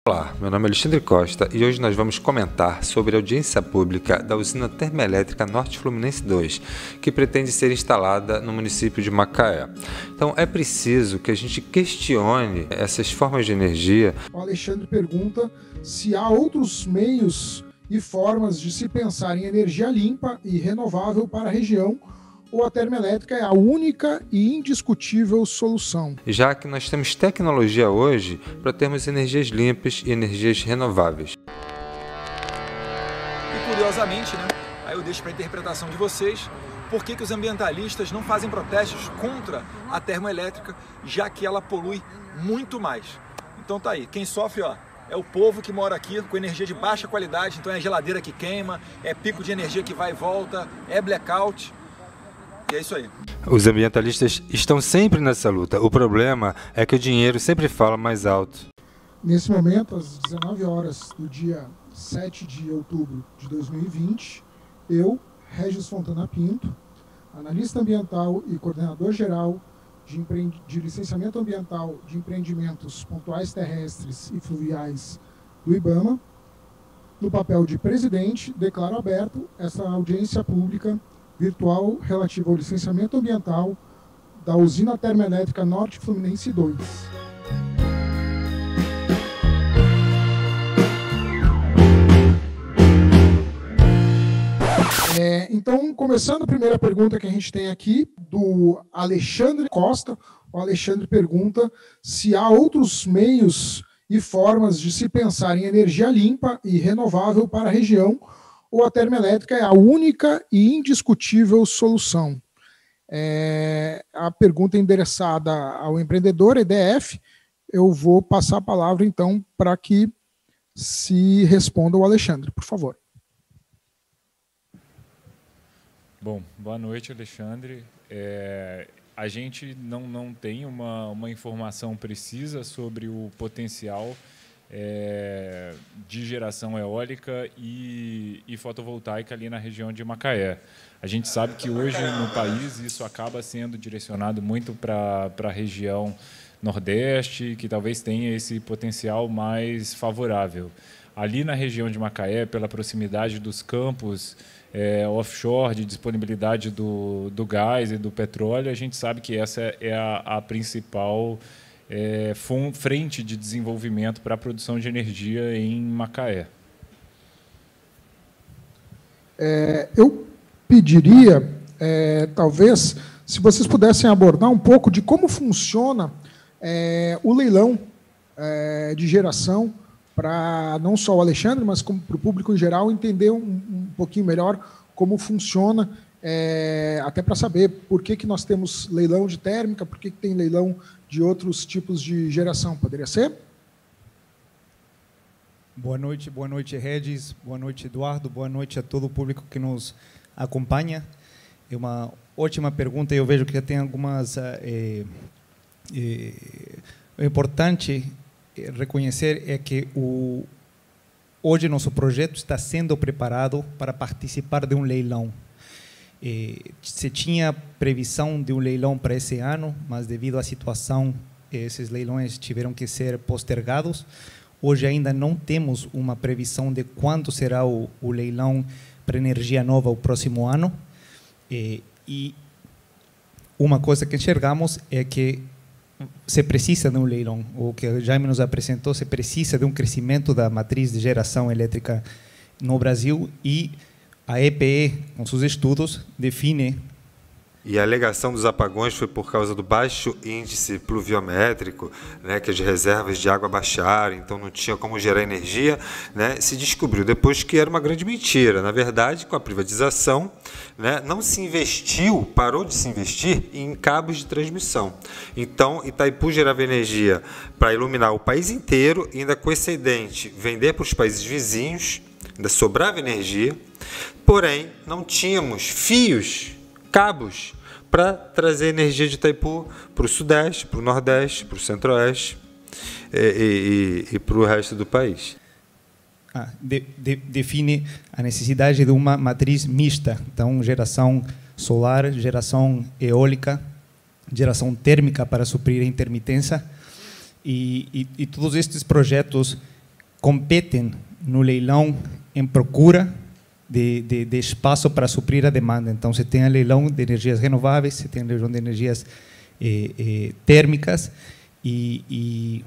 Olá, meu nome é Alexandre Costa e hoje nós vamos comentar sobre a audiência pública da usina termoelétrica Norte Fluminense 2, que pretende ser instalada no município de Macaé. Então é preciso que a gente questione essas formas de energia. O Alexandre pergunta se há outros meios e formas de se pensar em energia limpa e renovável para a região, ou a termoelétrica é a única e indiscutível solução. Já que nós temos tecnologia hoje para termos energias limpas e energias renováveis. E curiosamente, aí eu deixo para a interpretação de vocês, por que os ambientalistas não fazem protestos contra a termoelétrica, já que ela polui muito mais. Então tá aí, quem sofre é o povo que mora aqui com energia de baixa qualidade, então é a geladeira que queima, é pico de energia que vai e volta, é blackout. E é isso aí. Os ambientalistas estão sempre nessa luta. O problema é que o dinheiro sempre fala mais alto. Nesse momento, às 19 horas do dia 7 de outubro de 2020, eu, Regis Fontana Pinto, analista ambiental e coordenador geral de licenciamento ambiental de empreendimentos pontuais terrestres e fluviais do IBAMA, no papel de presidente, declaro aberto essa audiência pública virtual relativa ao licenciamento ambiental da usina termoelétrica Norte Fluminense 2. Então, começando a primeira pergunta que a gente tem aqui, do Alexandre Costa. O Alexandre pergunta se há outros meios e formas de se pensar em energia limpa e renovável para a região, ou a termoelétrica é a única e indiscutível solução. A pergunta é endereçada ao empreendedor EDF. Eu vou passar a palavra, então, para que se responda o Alexandre, por favor. Bom, boa noite, Alexandre. A gente não tem uma informação precisa sobre o potencial de geração eólica e fotovoltaica ali na região de Macaé. A gente sabe que hoje no país isso acaba sendo direcionado muito para a região Nordeste, que talvez tenha esse potencial mais favorável. Ali na região de Macaé, pela proximidade dos campos offshore, de disponibilidade do gás e do petróleo, a gente sabe que essa é a principal frente de desenvolvimento para a produção de energia em Macaé. Eu pediria, talvez, se vocês pudessem abordar um pouco de como funciona o leilão de geração, para não só o Alexandre, mas para o público em geral entender um pouquinho melhor como funciona, até para saber por que nós temos leilão de térmica, por que tem leilão de outros tipos de geração. Poderia ser? Boa noite, Regis, boa noite, Eduardo, boa noite a todo o público que nos acompanha. É uma ótima pergunta e eu vejo que já tem algumas... É importante reconhecer que hoje nosso projeto está sendo preparado para participar de um leilão. Se tinha previsão de um leilão para esse ano, mas devido à situação, esses leilões tiveram que ser postergados. Hoje ainda não temos uma previsão de quando será o leilão para energia nova o próximo ano. E uma coisa que enxergamos é que se precisa de um leilão. O que o Jaime nos apresentou, se precisa de um crescimento da matriz de geração elétrica no Brasil e a EPE, com seus estudos, define... E a alegação dos apagões foi por causa do baixo índice pluviométrico, que as reservas de água baixaram, então não tinha como gerar energia. Se descobriu depois que era uma grande mentira. Na verdade, com a privatização, não se investiu, parou de se investir em cabos de transmissão. Então, Itaipu gerava energia para iluminar o país inteiro, e ainda com excedente, vender para os países vizinhos, ainda sobrava energia, porém, não tínhamos fios, cabos, para trazer energia de Itaipu para o Sudeste, para o Nordeste, para o Centro-Oeste e para o resto do país. Define a necessidade de uma matriz mista, então geração solar, geração eólica, geração térmica para suprir a intermitência, e todos estes projetos competem no leilão em procura de espaço para suprir a demanda. Então, você tem o leilão de energias renováveis, você tem o leilão de energias térmicas, e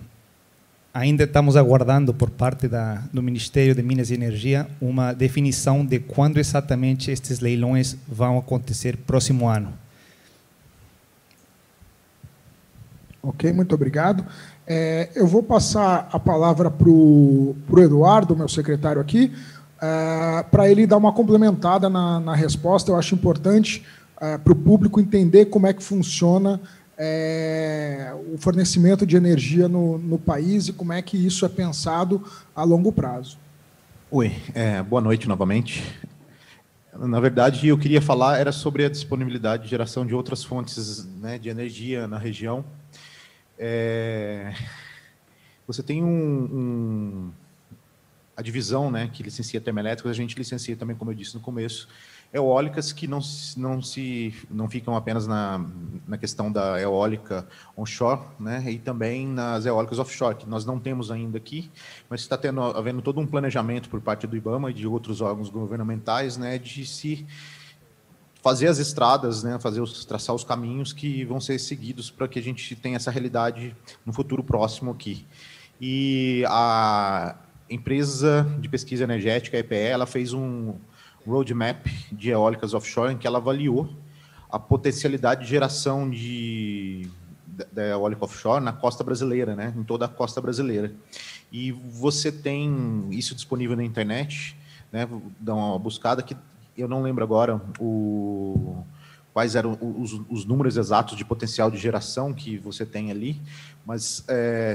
ainda estamos aguardando, por parte do Ministério de Minas e Energia, uma definição de quando exatamente estes leilões vão acontecer próximo ano. Ok, muito obrigado. Eu vou passar a palavra para o Eduardo, meu secretário aqui, para ele dar uma complementada na resposta. Eu acho importante para o público entender como é que funciona o fornecimento de energia no país e como é que isso é pensado a longo prazo. Oi, boa noite novamente. Na verdade, eu queria falar era sobre a disponibilidade de geração de outras fontes, né, de energia na região. Você tem a divisão, né, que licencia termoelétricas, a gente licencia também, como eu disse no começo, eólicas que não ficam apenas na questão da eólica onshore, né, e também nas eólicas offshore, que nós não temos ainda aqui, mas está havendo todo um planejamento por parte do IBAMA e de outros órgãos governamentais, né, de se fazer as estradas, né, traçar os caminhos que vão ser seguidos para que a gente tenha essa realidade no futuro próximo aqui. E a empresa de pesquisa energética, a EPE, ela fez um roadmap de eólicas offshore em que ela avaliou a potencialidade de geração da eólica offshore na costa brasileira, né, em toda a costa brasileira. E você tem isso disponível na internet, né, dá uma buscada que eu não lembro agora quais eram os números exatos de potencial de geração que você tem ali, mas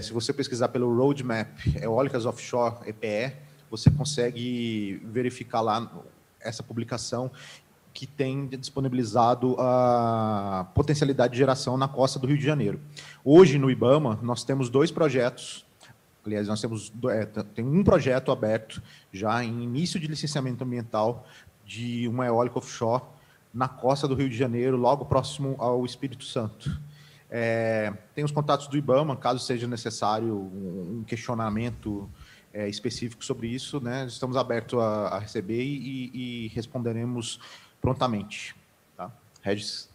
se você pesquisar pelo Roadmap Eólicas Offshore EPE, você consegue verificar lá essa publicação que tem disponibilizado a potencialidade de geração na costa do Rio de Janeiro. Hoje, no IBAMA, nós temos 2 projetos. Aliás, nós temos tem um projeto aberto já em início de licenciamento ambiental de uma eólica offshore na costa do Rio de Janeiro, logo próximo ao Espírito Santo. Tem os contatos do IBAMA, caso seja necessário um questionamento específico sobre isso, né? Estamos abertos a receber e responderemos prontamente. Tá? Regis.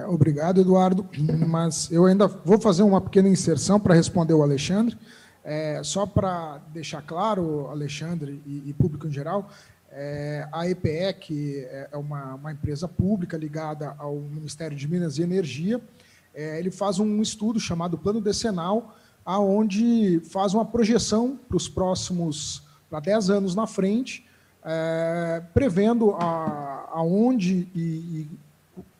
Obrigado, Eduardo, mas eu ainda vou fazer uma pequena inserção para responder o Alexandre. Só para deixar claro, Alexandre e público em geral, a EPE, que é uma empresa pública ligada ao Ministério de Minas e Energia, ele faz um estudo chamado Plano Decenal, aonde faz uma projeção para os próximos, para 10 anos na frente, prevendo aonde e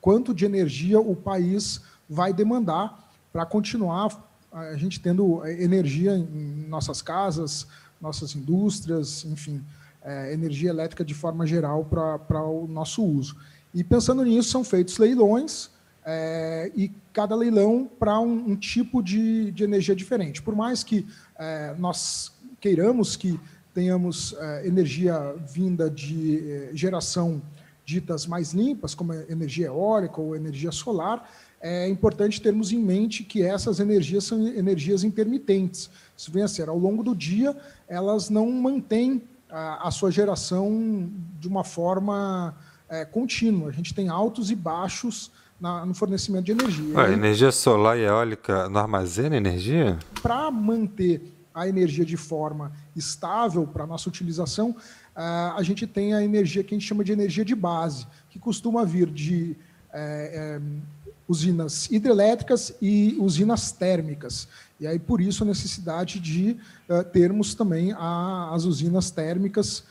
quanto de energia o país vai demandar para continuar a gente tendo energia em nossas casas, nossas indústrias, enfim, energia elétrica de forma geral para o nosso uso. E pensando nisso, são feitos leilões, e cada leilão para um tipo de energia diferente. Por mais que nós queiramos que tenhamos energia vinda de geração ditas mais limpas, como energia eólica ou energia solar, é importante termos em mente que essas energias são energias intermitentes. Isso vem a ser, ao longo do dia, elas não mantêm a sua geração de uma forma contínua. A gente tem altos e baixos no fornecimento de energia. A energia solar e eólica não armazena energia? Para manter a energia de forma estável para a nossa utilização, a gente tem a energia que a gente chama de energia de base, que costuma vir de usinas hidrelétricas e usinas térmicas. E aí, por isso, a necessidade de termos também as usinas térmicas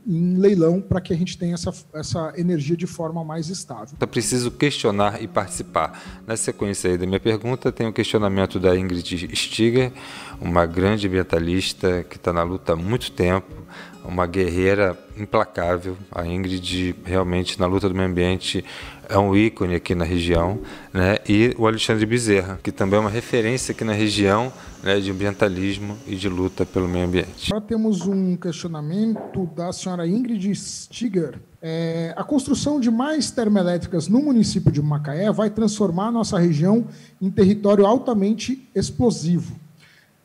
em leilão para que a gente tenha essa energia de forma mais estável. É preciso questionar e participar. Na sequência aí da minha pergunta, tem o questionamento da Ingrid Stiger, uma grande ambientalista que está na luta há muito tempo, uma guerreira implacável. A Ingrid, realmente, na luta do meio ambiente, é um ícone aqui na região, né? E o Alexandre Bezerra, que também é uma referência aqui na região, né, de ambientalismo e de luta pelo meio ambiente. Agora temos um questionamento da senhora Ingrid Stiger. A construção de mais termoelétricas no município de Macaé vai transformar a nossa região em território altamente explosivo.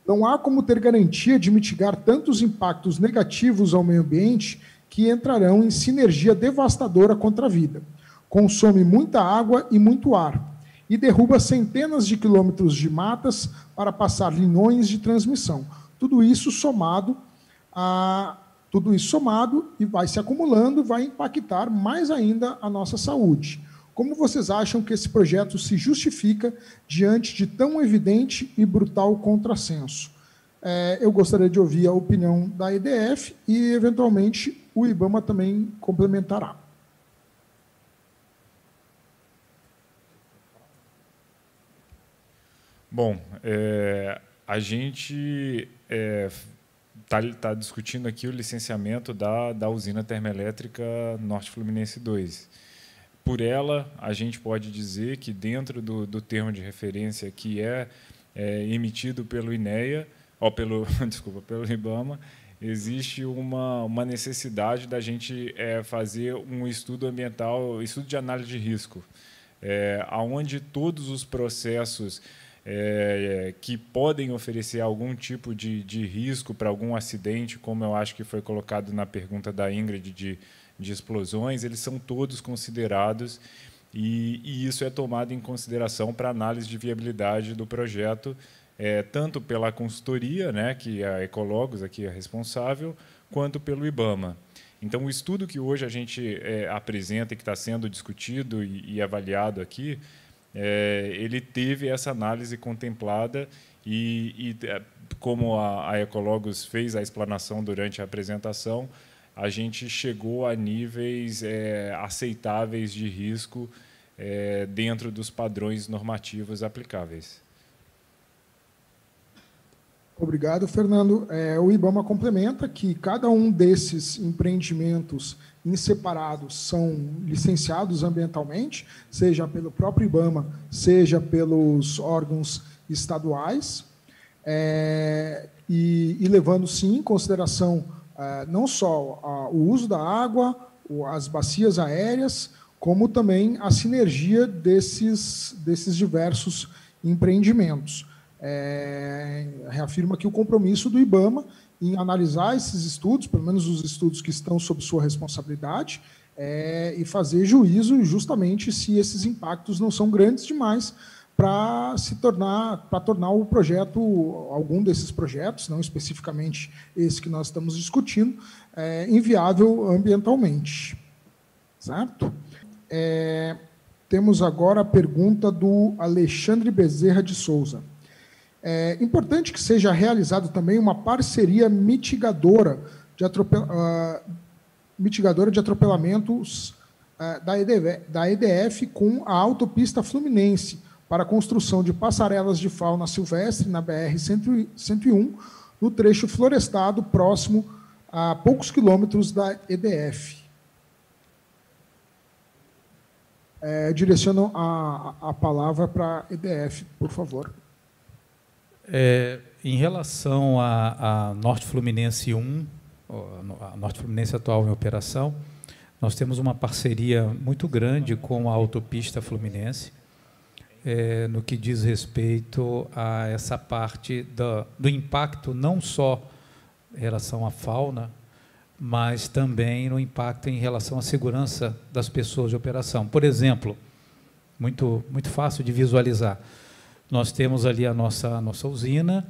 Não há como ter garantia de mitigar tantos impactos negativos ao meio ambiente que entrarão em sinergia devastadora contra a vida. Consome muita água e muito ar, e derruba centenas de quilômetros de matas para passar linhões de transmissão. Tudo isso somado e vai se acumulando, vai impactar mais ainda a nossa saúde. Como vocês acham que esse projeto se justifica diante de tão evidente e brutal contrassenso? Eu gostaria de ouvir a opinião da EDF e, eventualmente, o IBAMA também complementará. Bom, a gente está discutindo aqui o licenciamento da usina termoelétrica Norte Fluminense 2. Por ela, a gente pode dizer que dentro do termo de referência que é emitido pelo INEA, pelo IBAMA, existe uma necessidade da gente fazer um estudo ambiental, estudo de análise de risco, onde todos os processos que podem oferecer algum tipo de risco para algum acidente, como eu acho que foi colocado na pergunta da Ingrid de explosões, eles são todos considerados e isso é tomado em consideração para análise de viabilidade do projeto, tanto pela consultoria, né, que a Ecologos aqui é responsável, quanto pelo IBAMA. Então, o estudo que hoje a gente apresenta e que está sendo discutido e avaliado aqui, ele teve essa análise contemplada e como a Ecologos fez a explanação durante a apresentação, a gente chegou a níveis aceitáveis de risco dentro dos padrões normativos aplicáveis. Obrigado, Fernando. O IBAMA complementa que cada um desses empreendimentos em separado são licenciados ambientalmente, seja pelo próprio IBAMA, seja pelos órgãos estaduais, e levando, sim, em consideração não só o uso da água, as bacias aéreas, como também a sinergia desses diversos empreendimentos. Reafirma aqui o compromisso do IBAMA em analisar esses estudos, pelo menos os estudos que estão sob sua responsabilidade, e fazer juízo justamente se esses impactos não são grandes demais para tornar o projeto, algum desses projetos, não especificamente esse que nós estamos discutindo, inviável ambientalmente. Certo? Temos agora a pergunta do Alexandre Bezerra de Souza. É importante que seja realizado também uma parceria mitigadora de atropelamentos da EDF com a Autopista Fluminense para a construção de passarelas de fauna silvestre na BR-101, no trecho florestado próximo a poucos quilômetros da EDF. Direciono a palavra para a EDF, por favor. Em relação a Norte Fluminense 1, a Norte Fluminense atual em operação, nós temos uma parceria muito grande com a Autopista Fluminense, no que diz respeito a essa parte do impacto não só em relação à fauna, mas também no impacto em relação à segurança das pessoas de operação. Por exemplo, muito fácil de visualizar, nós temos ali a nossa usina,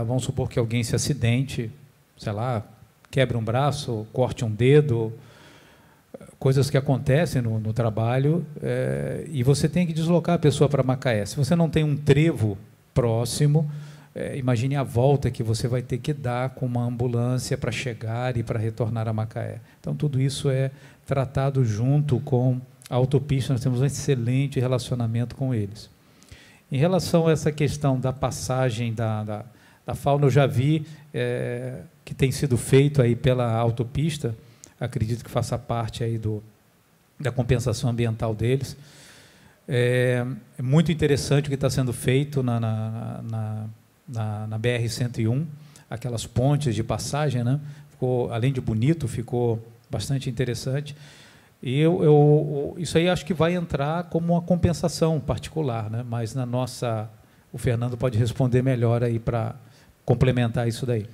vamos supor que alguém se acidente, sei lá, quebre um braço, corte um dedo, coisas que acontecem no trabalho, e você tem que deslocar a pessoa para Macaé. Se você não tem um trevo próximo, imagine a volta que você vai ter que dar com uma ambulância para chegar e para retornar a Macaé. Então, tudo isso é tratado junto com a autopista, nós temos um excelente relacionamento com eles. Em relação a essa questão da passagem da fauna, eu já vi que tem sido feito aí pela autopista, acredito que faça parte aí da compensação ambiental deles. É muito interessante o que está sendo feito na BR-101, aquelas pontes de passagem, né? Ficou, além de bonito, ficou bastante interessante. E isso aí acho que vai entrar como uma compensação particular, né? Mas o Fernando pode responder melhor aí para complementar isso daí.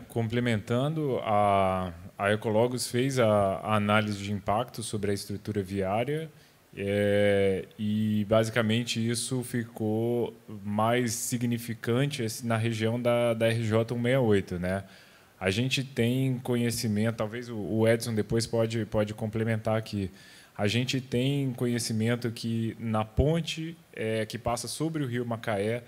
Complementando, a Ecologos fez a análise de impacto sobre a estrutura viária e, basicamente, isso ficou mais significante na região da RJ 168, né? A gente tem conhecimento, talvez o Edson depois pode complementar aqui, a gente tem conhecimento que na ponte que passa sobre o rio Macaé,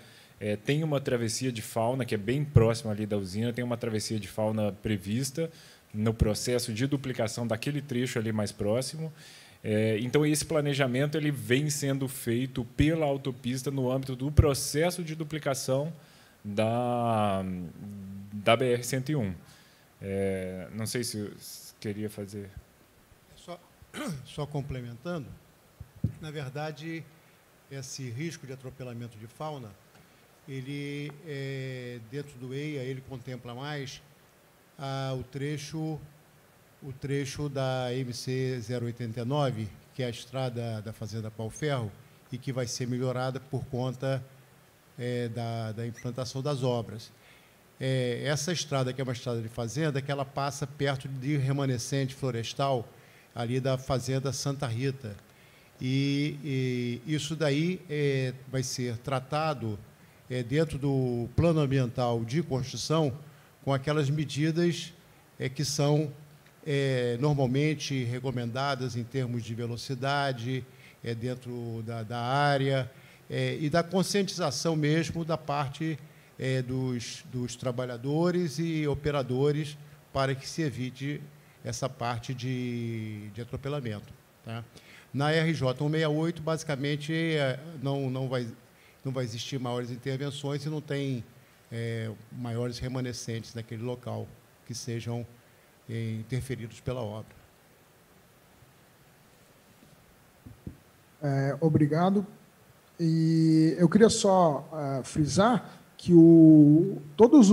tem uma travessia de fauna, que é bem próxima ali da usina, tem uma travessia de fauna prevista no processo de duplicação daquele trecho ali mais próximo. Então, esse planejamento ele vem sendo feito pela autopista no âmbito do processo de duplicação da BR-101. Não sei se queria fazer... Só complementando, na verdade, esse risco de atropelamento de fauna, ele, dentro do EIA, ele contempla mais o trecho da MC 089, que é a estrada da Fazenda Pau Ferro, e que vai ser melhorada por conta da implantação das obras. Essa estrada, que é uma estrada de fazenda, que ela passa perto de remanescente florestal, ali da Fazenda Santa Rita. E isso daí vai ser tratado dentro do plano ambiental de construção com aquelas medidas que são normalmente recomendadas em termos de velocidade, dentro da área, e da conscientização mesmo da parte dos trabalhadores e operadores para que se evite essa parte de atropelamento. Tá? Na RJ 168, basicamente, não vai existir maiores intervenções e não tem maiores remanescentes naquele local que sejam interferidos pela obra. Obrigado. E eu queria só frisar que todas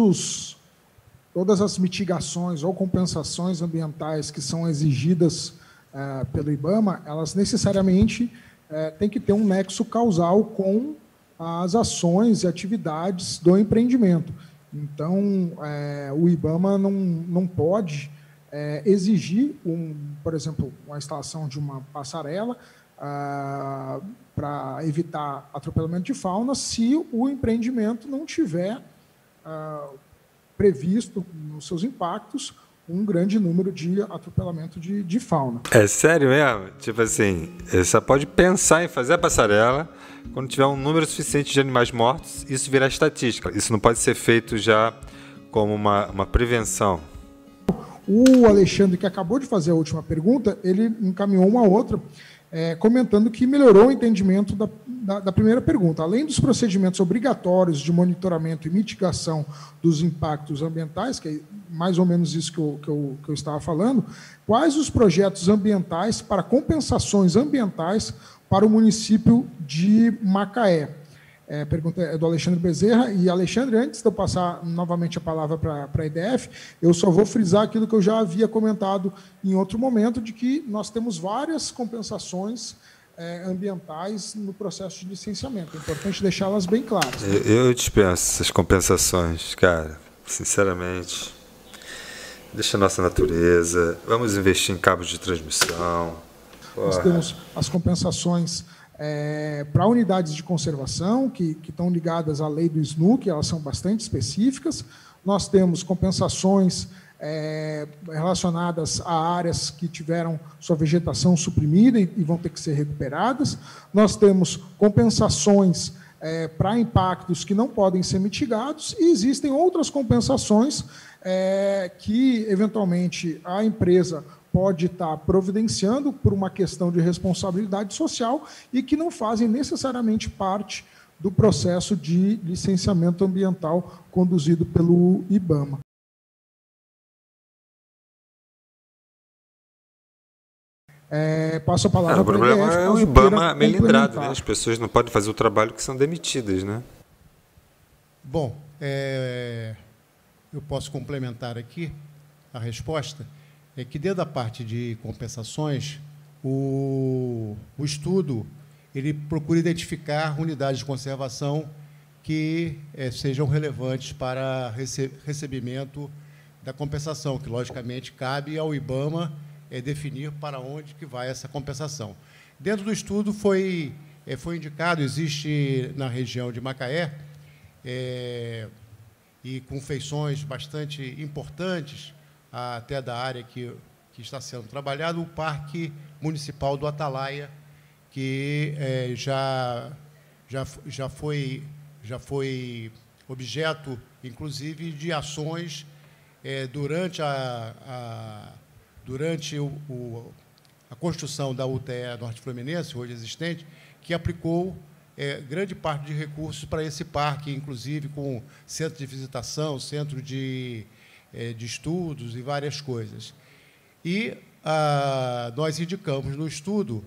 as mitigações ou compensações ambientais que são exigidas pelo IBAMA, elas necessariamente têm que ter um nexo causal com as ações e atividades do empreendimento. Então, o IBAMA não pode exigir, por exemplo, a instalação de uma passarela para evitar atropelamento de fauna se o empreendimento não tiver previsto nos seus impactos um grande número de atropelamento de fauna. É sério mesmo? Tipo assim, você só pode pensar em fazer a passarela quando tiver um número suficiente de animais mortos, isso virar estatística. Isso não pode ser feito já como uma prevenção. O Alexandre, que acabou de fazer a última pergunta, ele encaminhou uma outra, comentando que melhorou o entendimento da primeira pergunta. Além dos procedimentos obrigatórios de monitoramento e mitigação dos impactos ambientais, que é mais ou menos isso que eu estava falando, quais os projetos ambientais para compensações ambientais para o município de Macaé? A pergunta é do Alexandre Bezerra. E, Alexandre, antes de eu passar novamente a palavra para a EDF, eu só vou frisar aquilo que eu já havia comentado em outro momento, de que nós temos várias compensações ambientais no processo de licenciamento. É importante deixá-las bem claras. Eu dispenso essas compensações, cara, sinceramente. Deixa a nossa natureza, vamos investir em cabos de transmissão. Nós temos as compensações para unidades de conservação, que estão ligadas à lei do SNUC, elas são bastante específicas. Nós temos compensações relacionadas a áreas que tiveram sua vegetação suprimida e vão ter que ser recuperadas. Nós temos compensações para impactos que não podem ser mitigados, e existem outras compensações que, eventualmente, a empresa pode estar providenciando por uma questão de responsabilidade social e que não fazem necessariamente parte do processo de licenciamento ambiental conduzido pelo IBAMA. Passo a palavra para o problema EDF, é o IBAMA melindrado, né? As pessoas não podem fazer o trabalho que são demitidas, né? Bom, eu posso complementar aqui a resposta. É que, dentro da parte de compensações, o estudo ele procura identificar unidades de conservação que sejam relevantes para recebimento da compensação, que, logicamente, cabe ao IBAMA definir para onde que vai essa compensação. Dentro do estudo foi indicado, existe na região de Macaé, e com feições bastante importantes, até da área que está sendo trabalhado, o Parque Municipal do Atalaia, que já foi objeto, inclusive, de ações durante a construção da UTE Norte Fluminense, hoje existente, que aplicou grande parte de recursos para esse parque, inclusive com centro de visitação, centro de estudos e várias coisas. E nós indicamos no estudo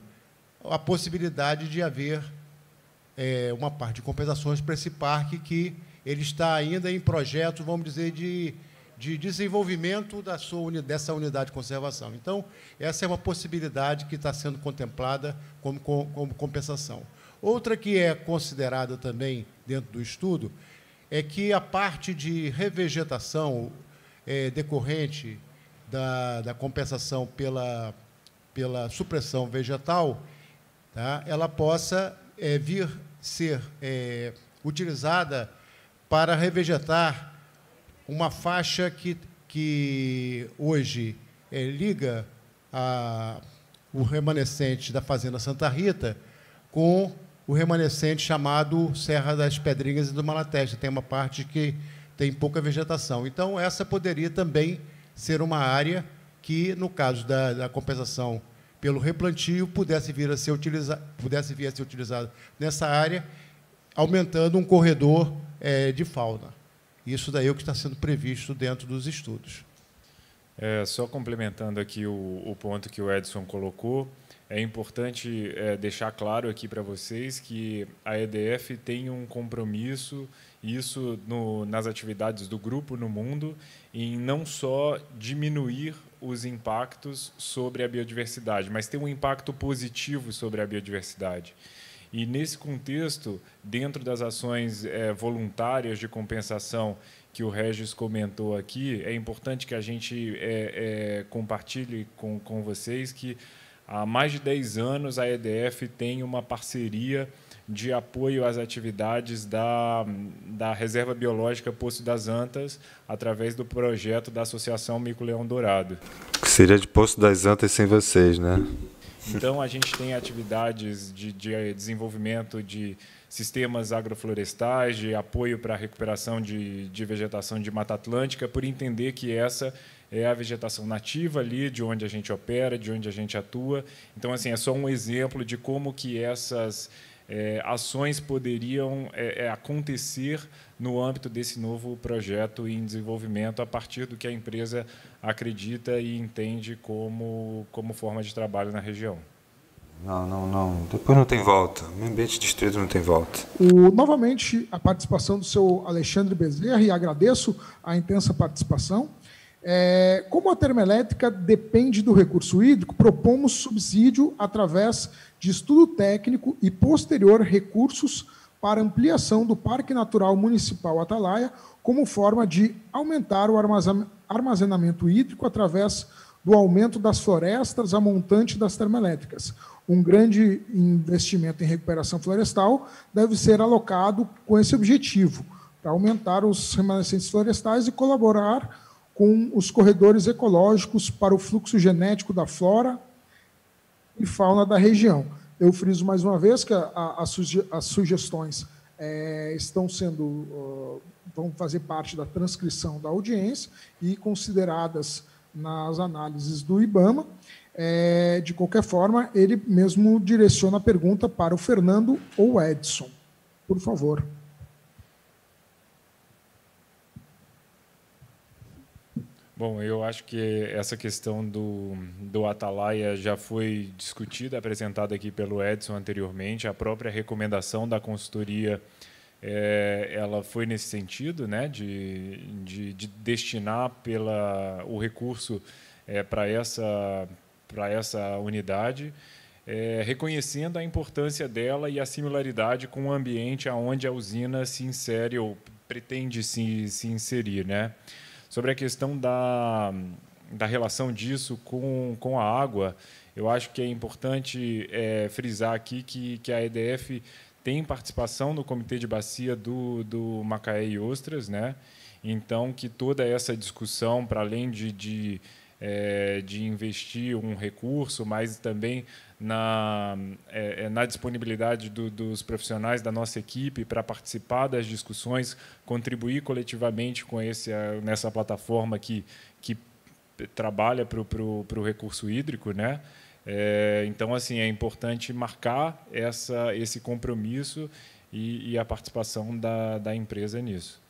a possibilidade de haver uma parte de compensações para esse parque, que ele está ainda em projeto, vamos dizer, de desenvolvimento dessa unidade de conservação. Então, essa é uma possibilidade que está sendo contemplada como compensação. Outra que é considerada também dentro do estudo é que a parte de revegetação decorrente da compensação pela supressão vegetal, tá, ela possa vir ser utilizada para revegetar uma faixa que hoje liga o remanescente da Fazenda Santa Rita com o remanescente chamado Serra das Pedrinhas e do Malatesta. Tem uma parte que tem pouca vegetação. Então, essa poderia também ser uma área que, no caso da compensação pelo replantio, pudesse vir a ser utilizada nessa área, aumentando um corredor de fauna. Isso daí é o que está sendo previsto dentro dos estudos. Só complementando aqui o ponto que o Edson colocou, é importante deixar claro aqui para vocês que a EDF tem um compromisso, isso nas atividades do grupo no mundo, em não só diminuir os impactos sobre a biodiversidade, mas ter um impacto positivo sobre a biodiversidade. E, nesse contexto, dentro das ações voluntárias de compensação que o Regis comentou aqui, é importante que a gente compartilhe com vocês que, há mais de 10 anos, a EDF tem uma parceria de apoio às atividades da Reserva Biológica Poço das Antas, através do projeto da Associação Mico-Leão Dourado. Que seria de Poço das Antas sem vocês, né? Então, a gente tem atividades de desenvolvimento de sistemas agroflorestais, de apoio para a recuperação de vegetação de Mata Atlântica, por entender que essa é a vegetação nativa ali, de onde a gente opera, de onde a gente atua. Então, assim, é só um exemplo de como que essas ações poderiam acontecer no âmbito desse novo projeto em desenvolvimento, a partir do que a empresa acredita e entende como forma de trabalho na região. Não. Depois não tem volta. O ambiente destruído não tem volta. Novamente, a participação do seu Alexandre Bezerra, e agradeço a intensa participação. Como a termoelétrica depende do recurso hídrico, propomos subsídio através de estudo técnico e posterior recursos para ampliação do Parque Natural Municipal Atalaia, como forma de aumentar o armazenamento hídrico através do aumento das florestas a montante das termoelétricas. Um grande investimento em recuperação florestal deve ser alocado com esse objetivo, para aumentar os remanescentes florestais e colaborar com os corredores ecológicos para o fluxo genético da flora e fauna da região. Eu friso mais uma vez que as sugestões vão fazer parte da transcrição da audiência e consideradas nas análises do IBAMA. De qualquer forma, ele mesmo direciona a pergunta para o Fernando ou o Edson. Por favor. Bom, eu acho que essa questão do Atalaia já foi discutida, apresentada aqui pelo Edson anteriormente. A própria recomendação da consultoria ela foi nesse sentido, né, de destinar o recurso para essa unidade. reconhecendo a importância dela e a similaridade com o ambiente aonde a usina se insere ou pretende se inserir, né? Sobre a questão da relação disso com a água, eu acho que é importante frisar aqui que a EDF tem participação no Comitê de Bacia do Macaé e Ostras, né? Então, que toda essa discussão, para além de investir um recurso, mas também na disponibilidade dos profissionais da nossa equipe para participar das discussões, contribuir coletivamente com nessa plataforma que trabalha para o recurso hídrico, né? Então, assim, é importante marcar esse compromisso e a participação da empresa nisso.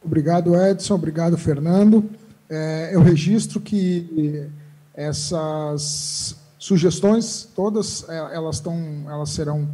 Obrigado, Edson. Obrigado, Fernando. Eu registro que essas sugestões todas elas serão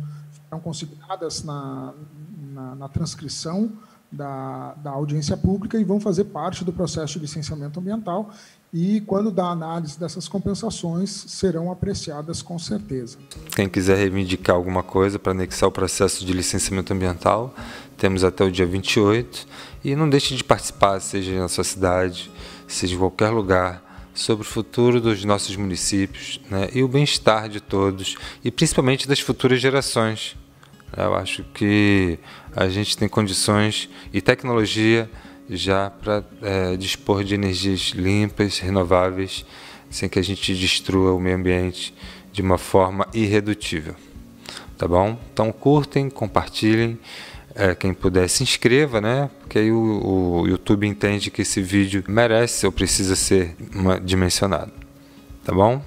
consignadas na transcrição da audiência pública e vão fazer parte do processo de licenciamento ambiental e, quando da análise dessas compensações, serão apreciadas com certeza. Quem quiser reivindicar alguma coisa para anexar o processo de licenciamento ambiental, temos até o dia 28, e não deixe de participar, seja na sua cidade, seja em qualquer lugar, sobre o futuro dos nossos municípios, né, e o bem-estar de todos, e principalmente das futuras gerações. Eu acho que a gente tem condições e tecnologia já para dispor de energias limpas, renováveis, sem que a gente destrua o meio ambiente de uma forma irredutível. Tá bom? Então curtem, compartilhem, quem puder se inscreva, né? Porque aí o YouTube entende que esse vídeo merece ou precisa ser dimensionado. Tá bom?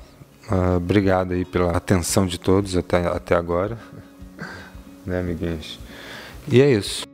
Obrigado aí pela atenção de todos até agora. Né, amiguinhos? E é isso.